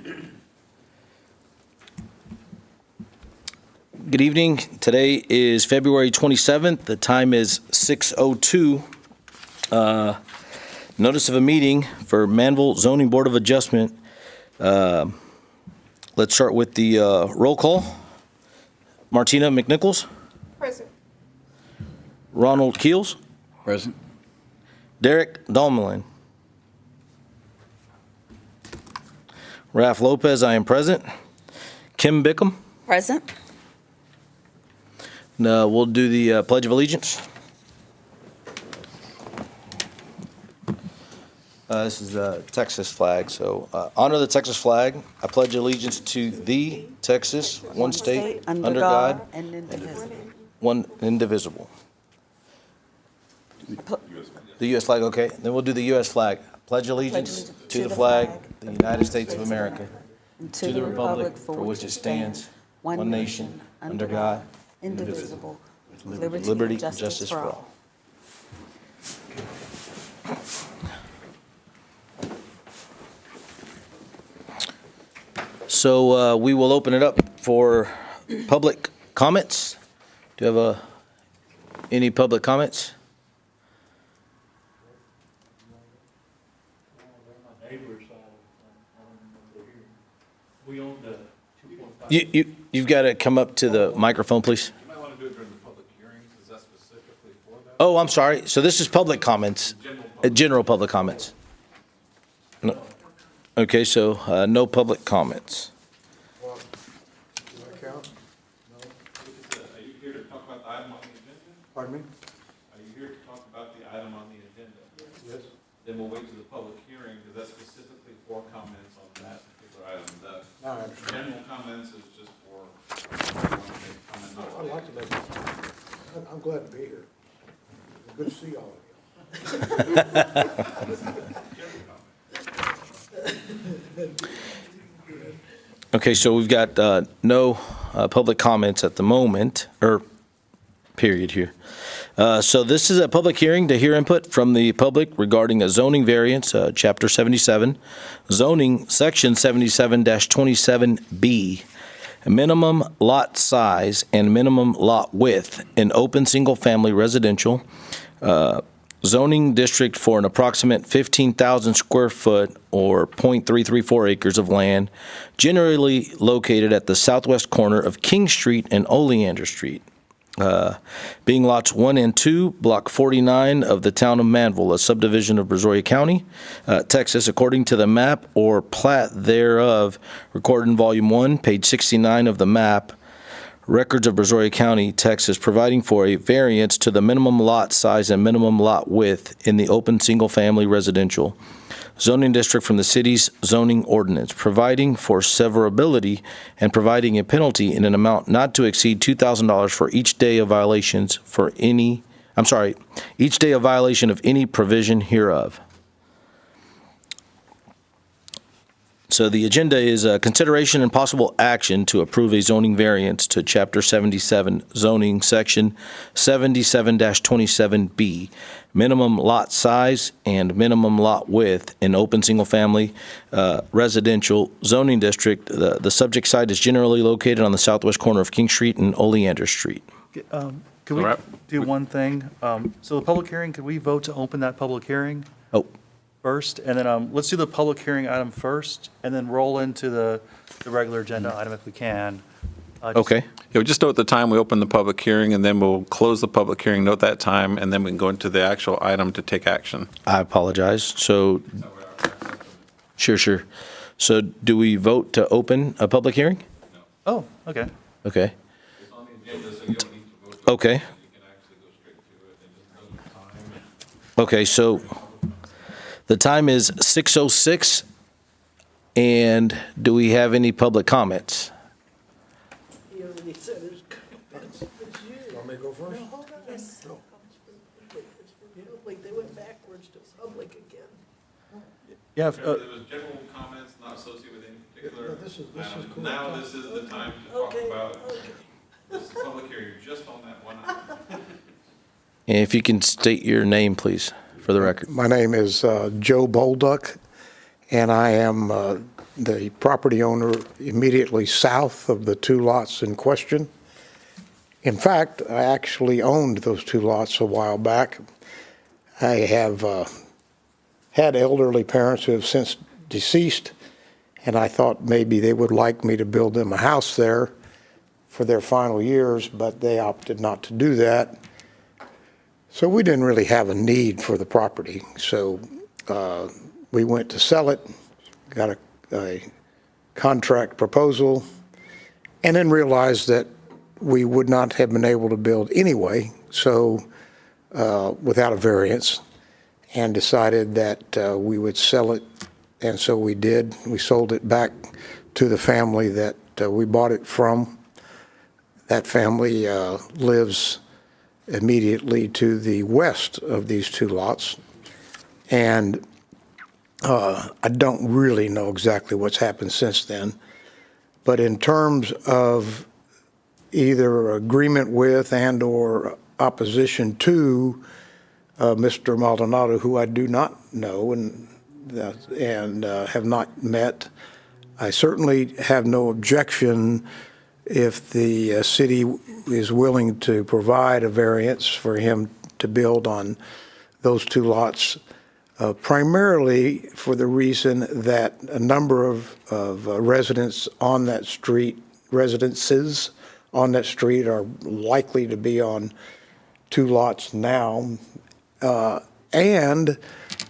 Good evening. Today is February 27th. The time is 6:02. Notice of a meeting for Manvel Zoning Board of Adjustment. Let's start with the roll call. Martina McNichols. Present. Ronald Keels. Present. Derek Dahlmelin. Ralph Lopez, I am present. Kim Bickham. Present. We'll do the Pledge of Allegiance. This is the Texas flag, so honor the Texas flag. I pledge allegiance to thee, Texas, one state, under God, and indivisible. one indivisible. The U.S. flag, okay. Then we'll do the U.S. flag. Pledge allegiance to the flag, the United States of America, And to the republic for which it stands, one nation, under God, indivisible, with liberty and justice for all. So we will open it up for public comments. Do you have any public comments? We own the 2.5. You've got to come up to the microphone, please. You might want to do it during the public hearings. Is that specifically for that? Oh, I'm sorry. So this is public comments, general public comments. No. Okay, so no public comments. Well, do I count? Are you here to talk about the item on the agenda? Pardon me? Are you here to talk about the item on the agenda? Yes. Then we'll wait to the public hearing, because that's specifically for comments on that particular item. The No, I understand. general comments is just for, if you want to make a comment on I'd it. like to make, I'm glad to be here. Good to see all of you. Okay, so we've got no public comments at the moment, or period here. So this is a public hearing to hear input from the public regarding a zoning variance, Chapter 77, zoning, Section 77-27B, minimum lot size and minimum lot width in open single-family residential zoning district for an approximate 15,000 square foot or .334 acres of land, generally located at the southwest corner of King Street and Oleander Street. Being lots 1 and 2, Block 49 of the town of Manvel, a subdivision of Brazoria County, Texas, according to the map or plat thereof, recorded in Volume 1, page 69 of the map, Records of Brazoria County, Texas, providing for a variance to the minimum lot size and minimum lot width in the open single-family residential zoning district from the city's zoning ordinance, providing for severability and providing a penalty in an amount not to exceed $2,000 for each day of violations each day of violation of any provision hereof. So the agenda is consideration and possible action to approve a zoning variance to Chapter 77 zoning, Section 77-27B, minimum lot size and minimum lot width in open single-family residential zoning district. The subject site is generally located on the southwest corner of King Street and Oleander Street. Can we do one thing? So the public hearing, could we vote to open that public hearing Oh, first? And then let's do the public hearing item first, and then roll into the regular agenda item if we can. okay. Yeah, we just note the time we open the public hearing, and then we'll close the public hearing, note that time, and then we can go into the actual item to take action. I apologize. So, sure. So do we vote to open a public hearing? Oh, okay. Okay. It's on the agenda, so you don't need to vote. Okay. You can actually go straight to it and just note the time. Okay, so the time is 6:06, and do we have any public comments? You already said there's comments. Want me to go first? No, hold on. Yes. No. You know, like they went backwards to public again. Yeah, Remember, there was general comments not associated with any particular No, this is item. cool. Now this is the time to talk Okay, about, okay. this is public hearing just on that one item. And if you can state your name, please, for the record. My name is Joe Bolduck, and I am the property owner immediately south of the two lots in question. In fact, I actually owned those two lots a while back. I have had elderly parents who have since deceased, and I thought maybe they would like me to build them a house there for their final years, but they opted not to do that. So we didn't really have a need for the property. So we went to sell it, got a contract proposal, and then realized that we would not have been able to build anyway, so without a variance, and decided that we would sell it. And so we did. We sold it back to the family that we bought it from. That family lives immediately to the west of these two lots. And I don't really know exactly what's happened since then. But in terms of either agreement with and/or opposition to Mr. Maldonado, who I do not know and have not met, I certainly have no objection if the city is willing to provide a variance for him to build on those two lots, primarily for the reason that a number of residents on that street, residences on that street are likely to be on two lots now. And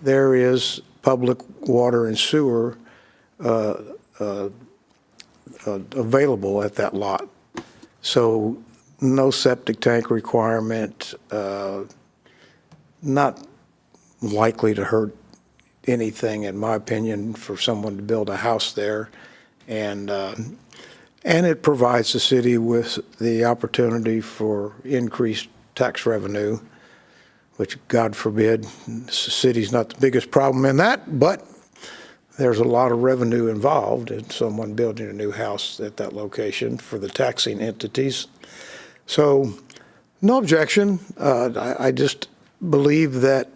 there is public water and sewer available at that lot. So no septic tank requirement, not likely to hurt anything, in my opinion, for someone to build a house there. And it provides the city with the opportunity for increased tax revenue, which, God forbid, the city's not the biggest problem in that, but there's a lot of revenue involved in someone building a new house at that location for the taxing entities. So, no objection. I just believe that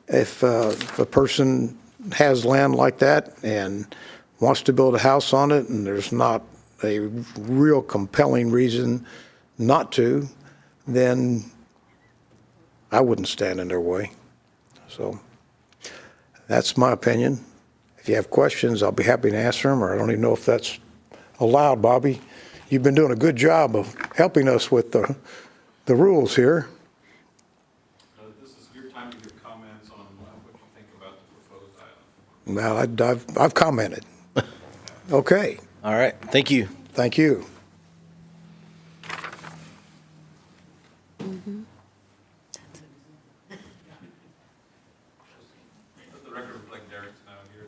if a person has land like that and wants to build a house on it, and there's not a real compelling reason not to, then I wouldn't stand in their way. So that's my opinion. If you have questions, I'll be happy to answer them, or I don't even know if that's allowed, Bobby. You've been doing a good job of helping us with the rules here. This is your time to give comments on what you think about the proposed item. Well, I've commented. Okay, All right, thank you. thank you. Let the record reflect Derek's now here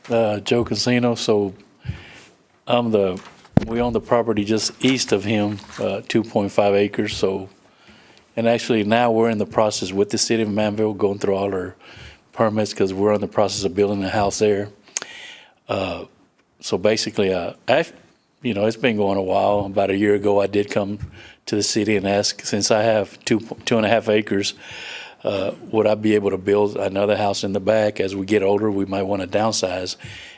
at 6:10. Joe Casino, so we own the property just east of him, 2.5 acres, so, and actually now we're in the process with the city of Manvel, going through all our permits, because we're in the process of building a house there. So basically, it's been going a while. About a year ago, I did come to the city and ask, since I have 2.5 acres, would I be able to build another house in the back? As we get older, we might want to downsize.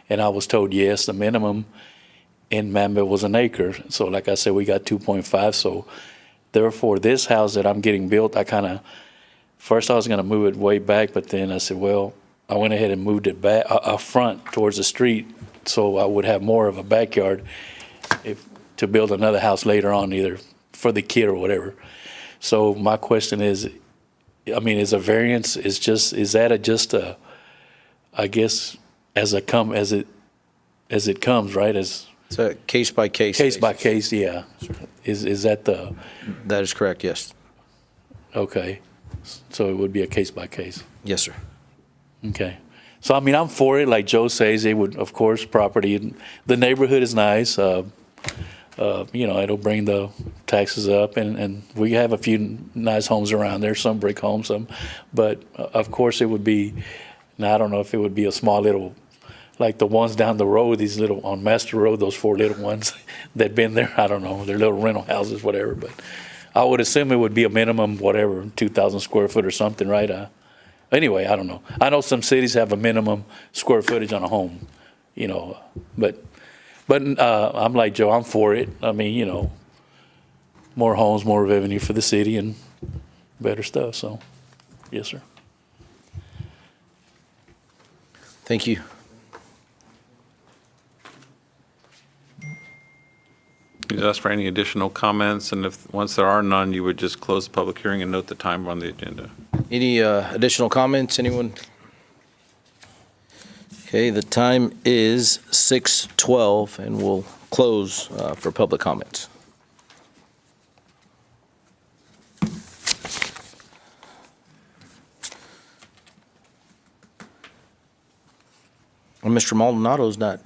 And I was told, yes, the minimum in Manvel was an acre. So like I said, we got 2.5. So therefore, this house that I'm getting built, first I was going to move it way back, but then I said, well, I went ahead and moved it back, front towards the street, so I would have more of a backyard to build another house later on, either for the kid or whatever. So my question is a variance, is that just a, I guess, as it comes, right? It's a case by case. Case by case, yeah. Is that the? That is correct, yes. Okay. So it would be a case by case. Yes, sir. Okay. So, I'm for it. Like Joe says, it would, of course, property. The neighborhood is nice. It'll bring the taxes up, and we have a few nice homes around there, some brick homes, but of course it would be, now I don't know if it would be a small little, like the ones down the road, these little, on Master Road, those 4 little ones that been there, I don't know, they're little rental houses, whatever, but I would assume it would be a minimum, whatever, 2,000 square foot or something, right? Anyway, I don't know. I know some cities have a minimum square footage on a home, you know, but I'm like Joe, I'm for it. I mean, you know, more homes, more revenue for the city and better stuff, so, yes, sir. Thank you. You ask for any additional comments, and if, once there are none, you would just close the public hearing and note the time on the agenda. Any additional comments, anyone? Okay, the time is 6:12, and we'll close for public comments. And Mr. Maldonado's not.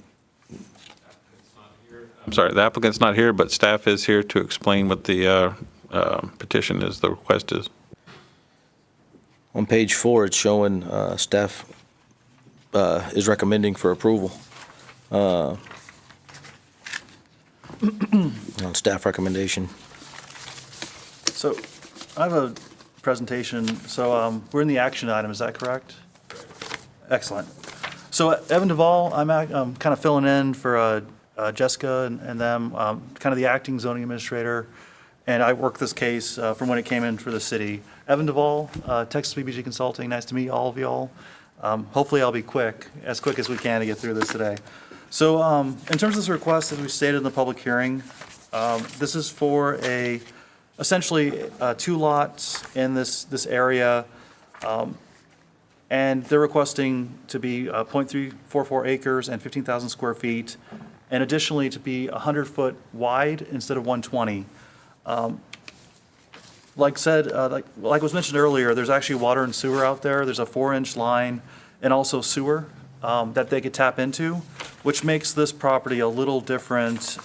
I'm sorry, the applicant's not here, but staff is here to explain what the petition is, the request is. On page 4, it's showing staff is recommending for approval. On staff recommendation. So I have a presentation. So we're in the action item, is that correct? Excellent. So Evan Duvall, I'm kind of filling in for Jessica and them, kind of the acting zoning administrator. And I worked this case from when it came in for the city. Evan Duvall, Texas PBG Consulting, nice to meet all of y'all. Hopefully I'll be quick as we can to get through this today. So in terms of this request, as we stated in the public hearing, this is for essentially 2 lots in this area. And they're requesting to be 0.344 acres and 15,000 square feet, and additionally to be 100 foot wide instead of 120. Like was mentioned earlier, there's actually water and sewer out there. There's a 4-inch line and also sewer that they could tap into, which makes this property a little different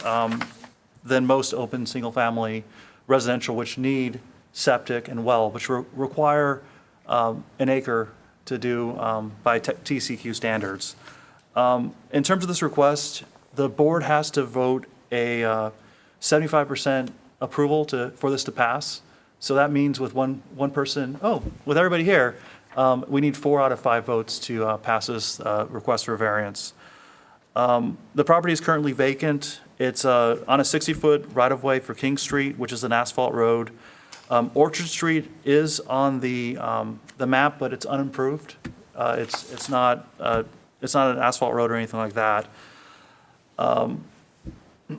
than most open single-family residential, which need septic and well, which require an acre to do by TCQ standards. In terms of this request, the board has to vote a 75% approval for this to pass. So that means with one person, with everybody here, we need 4 out of 5 votes to pass this request for variance. The property is currently vacant. It's on a 60-foot right-of-way for King Street, which is an asphalt road. Orchard Street is on the map, but it's unimproved. It's not an asphalt road or anything like that.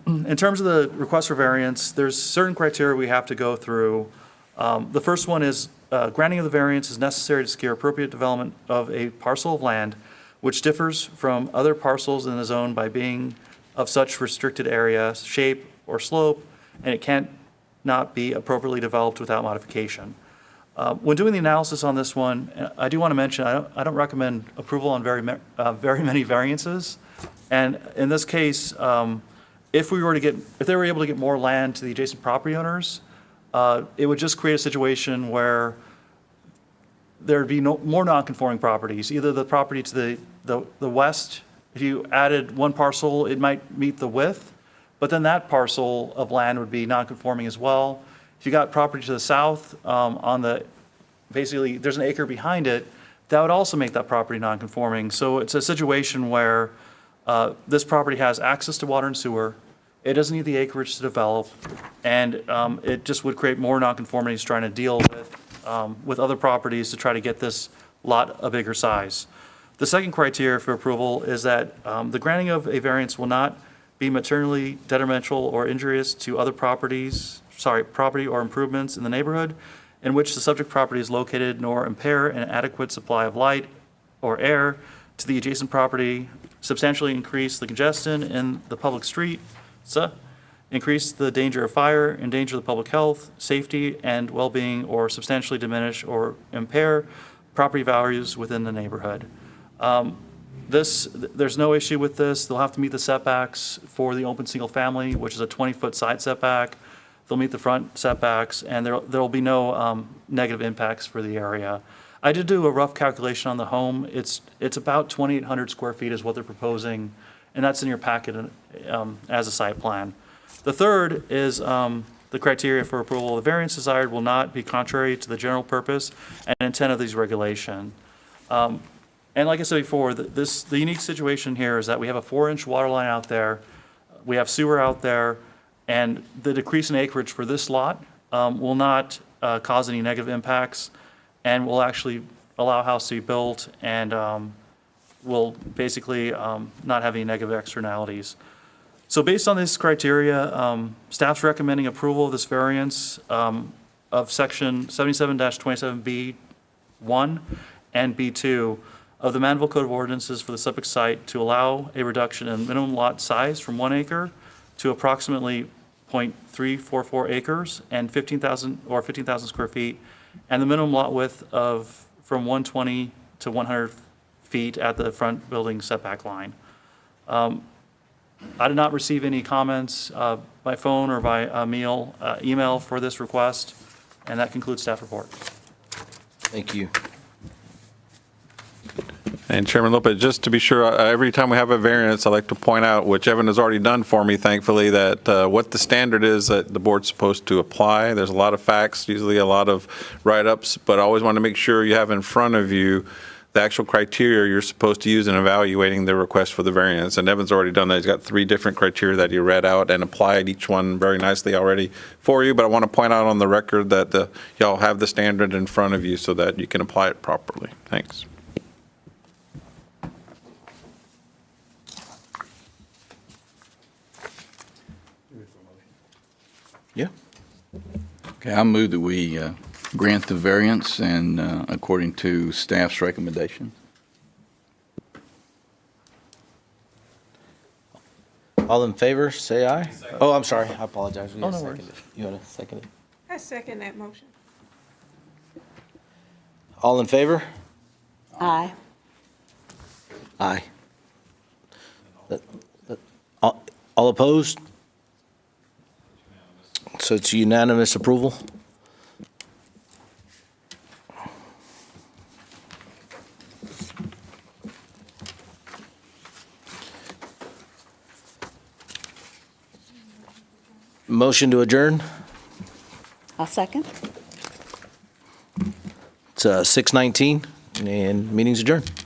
In terms of the request for variance, there's certain criteria we have to go through. The first one is granting of the variance is necessary to secure appropriate development of a parcel of land which differs from other parcels in the zone by being of such restricted area, shape, or slope, and it can't not be appropriately developed without modification. When doing the analysis on this one, I do want to mention I don't recommend approval on very many variances. And in this case, if they were able to get more land to the adjacent property owners, it would just create a situation where there'd be more non-conforming properties. Either the property to the west, if you added one parcel, it might meet the width, but then that parcel of land would be non-conforming as well. If you got property to the south, basically there's an acre behind it, that would also make that property non-conforming. So it's a situation where this property has access to water and sewer, it doesn't need the acreage to develop, and it just would create more non-conformities trying to deal with other properties to try to get this lot a bigger size. The second criteria for approval is that the granting of a variance will not be materially detrimental or injurious to other property or improvements in the neighborhood in which the subject property is located, nor impair an adequate supply of light or air to the adjacent property, substantially increase the congestion in the public street, increase the danger of fire, endanger the public health, safety, and well-being, or substantially diminish or impair property values within the neighborhood. There's no issue with this. They'll have to meet the setbacks for the open single family, which is a 20-foot side setback. They'll meet the front setbacks, and there'll be no negative impacts for the area. I did do a rough calculation on the home. It's about 2,800 square feet is what they're proposing, and that's in your packet as a site plan. The third is the criteria for approval of the variance desired will not be contrary to the general purpose and intent of these regulation. And like I said before, the unique situation here is that we have a 4-inch water line out there, we have sewer out there, and the decrease in acreage for this lot will not cause any negative impacts and will actually allow a house to be built and will basically not have any negative externalities. So based on this criteria, staff's recommending approval of this variance of section 77-27B1 and B2 of the Manvel Code of Ordinances for the subject site to allow a reduction in minimum lot size from 1 acre to approximately 0.344 acres and 15,000 square feet, and the minimum lot width of from 120 to 100 feet at the front building setback line. I did not receive any comments by phone or by email for this request, and that concludes staff report. Thank you. And Chairman Lopez, just to be sure, every time we have a variance, I like to point out, which Evan has already done for me, thankfully, that what the standard is that the board's supposed to apply. There's a lot of facts, usually a lot of write-ups, but I always want to make sure you have in front of you the actual criteria you're supposed to use in evaluating the request for the variance. And Evan's already done that. He's got 3 different criteria that he read out and applied each one very nicely already for you. But I want to point out on the record that y'all have the standard in front of you so that you can apply it properly. Thanks. Yeah. Okay, I move that we grant the variance and according to staff's recommendation. All in favor, say aye. Oh, I'm sorry. I apologize. Oh, no worries. You want to second it? I second that motion. All in favor? Aye. Aye. All opposed? So it's unanimous approval? Motion to adjourn? I'll second. It's 6:19 and meeting's adjourned.